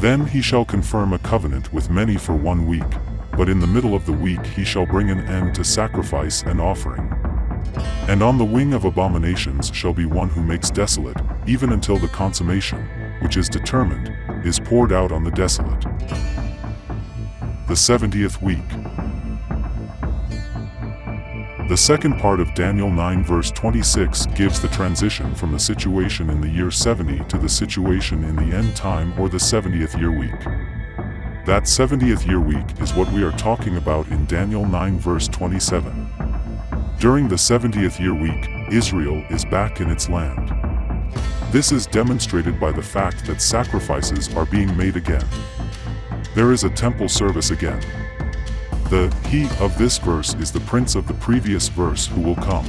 Then he shall confirm a covenant with many for 1 week, but in the middle of the week he shall bring an end to sacrifice and offering. And on the wing of abominations shall be one who makes desolate, even until the consummation, which is determined, is poured out on the desolate. The 70th week. The second part of Daniel 9 verse 26 gives the transition from the situation in the year 70 to the situation in the end time, or the 70th year week. That 70th year week is what we are talking about in Daniel 9 verse 27. During the 70th year week, Israel is back in its land. This is demonstrated by the fact that sacrifices are being made again. There is a temple service again. The "he" of this verse is the prince of the previous verse who will come.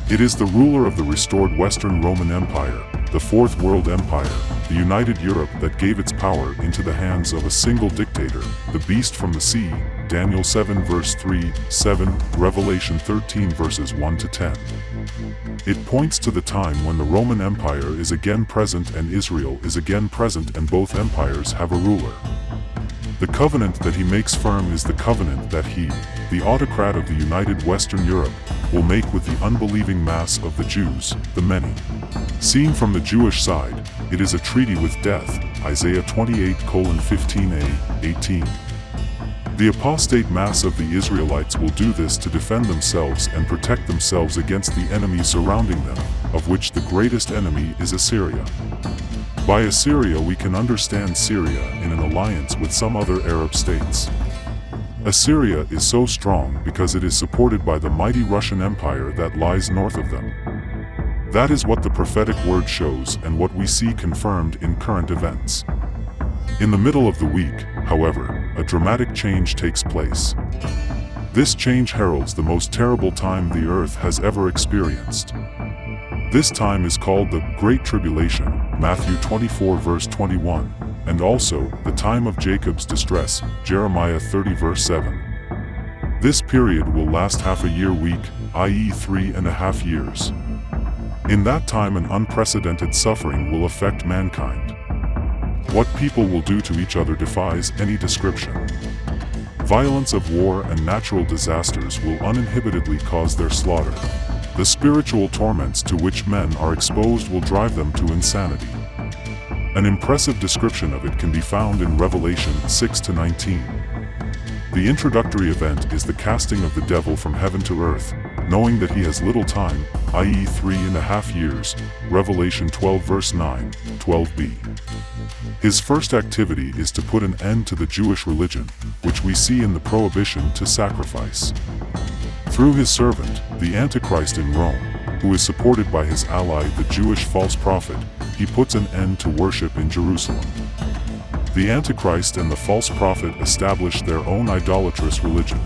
It is the ruler of the restored Western Roman Empire, the Fourth World Empire, the United Europe, that gave its power into the hands of a single dictator, the beast from the sea, Daniel 7 verse 3, 7, Revelation 13 verses 1 to 10. It points to the time when the Roman Empire is again present and Israel is again present, and both empires have a ruler. The covenant that he makes firm is the covenant that he, the autocrat of the United Western Europe, will make with the unbelieving mass of the Jews, the many. Seen from the Jewish side, it is a treaty with death, Isaiah 28:15a, 18. The apostate mass of the Israelites will do this to defend themselves and protect themselves against the enemy surrounding them, of which the greatest enemy is Assyria. By Assyria we can understand Syria in an alliance with some other Arab states. Assyria is so strong because it is supported by the mighty Russian Empire that lies north of them. That is what the prophetic word shows and what we see confirmed in current events. In the middle of the week, however, a dramatic change takes place. This change heralds the most terrible time the earth has ever experienced. This time is called the Great Tribulation, Matthew 24 verse 21, and also the time of Jacob's distress, Jeremiah 30 verse 7. This period will last half a year week, i.e. 3.5 years. In that time an unprecedented suffering will affect mankind. What people will do to each other defies any description. Violence of war and natural disasters will uninhibitedly cause their slaughter. The spiritual torments to which men are exposed will drive them to insanity. An impressive description of it can be found in Revelation 6-19. The introductory event is the casting of the devil from heaven to earth, knowing that he has little time, i.e. 3.5 years, Revelation 12 verse 9, 12b. His first activity is to put an end to the Jewish religion, which we see in the prohibition to sacrifice. Through his servant, the Antichrist in Rome, who is supported by his ally the Jewish false prophet, he puts an end to worship in Jerusalem. The Antichrist and the false prophet establish their own idolatrous religion.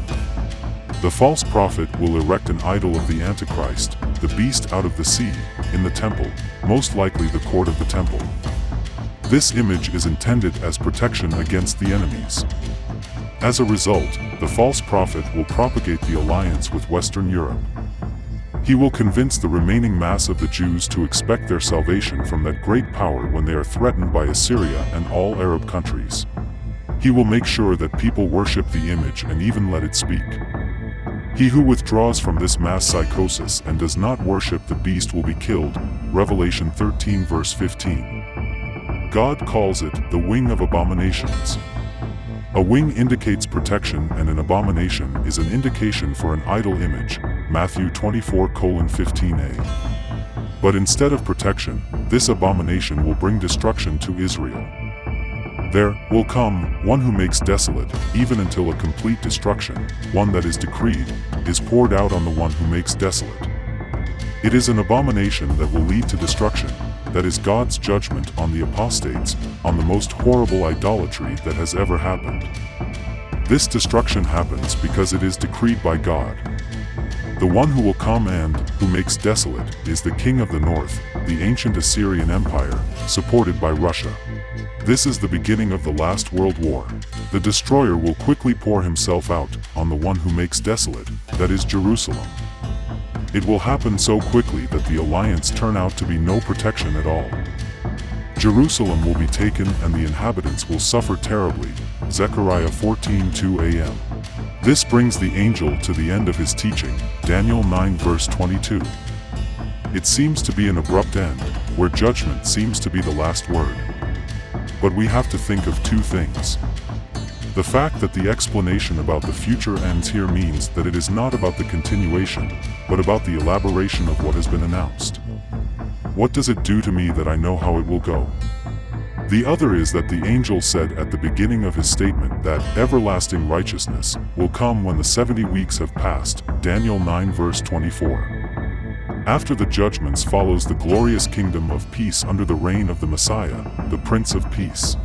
The false prophet will erect an idol of the Antichrist, the beast out of the sea, in the temple, most likely the court of the temple. This image is intended as protection against the enemies. As a result, the false prophet will propagate the alliance with Western Europe. He will convince the remaining mass of the Jews to expect their salvation from that great power when they are threatened by Assyria and all Arab countries. He will make sure that people worship the image and even let it speak. He who withdraws from this mass psychosis and does not worship the beast will be killed, Revelation 13 verse 15. God calls it the wing of abominations. A wing indicates protection and an abomination is an indication for an idol image, Matthew 24:15a. But instead of protection, this abomination will bring destruction to Israel. There will come one who makes desolate, even until a complete destruction, one that is decreed, is poured out on the one who makes desolate. It is an abomination that will lead to destruction, that is God's judgment on the apostates, on the most horrible idolatry that has ever happened. This destruction happens because it is decreed by God. The one who will come and who makes desolate is the king of the north, the ancient Assyrian Empire, supported by Russia. This is the beginning of the last world war. The destroyer will quickly pour himself out on the one who makes desolate, that is Jerusalem. It will happen so quickly that the alliance turn out to be no protection at all. Jerusalem will be taken and the inhabitants will suffer terribly. Zechariah 14:2-am. This brings the angel to the end of his teaching, Daniel 9 verse 22. It seems to be an abrupt end, where judgment seems to be the last word. But we have to think of two things. The fact that the explanation about the future ends here means that it is not about the continuation, but about the elaboration of what has been announced. What does it do to me that I know how it will go? The other is that the angel said at the beginning of his statement that everlasting righteousness will come when the 70 weeks have passed, Daniel 9 verse 24. After the judgments follows the glorious kingdom of peace under the reign of the Messiah, the Prince of Peace.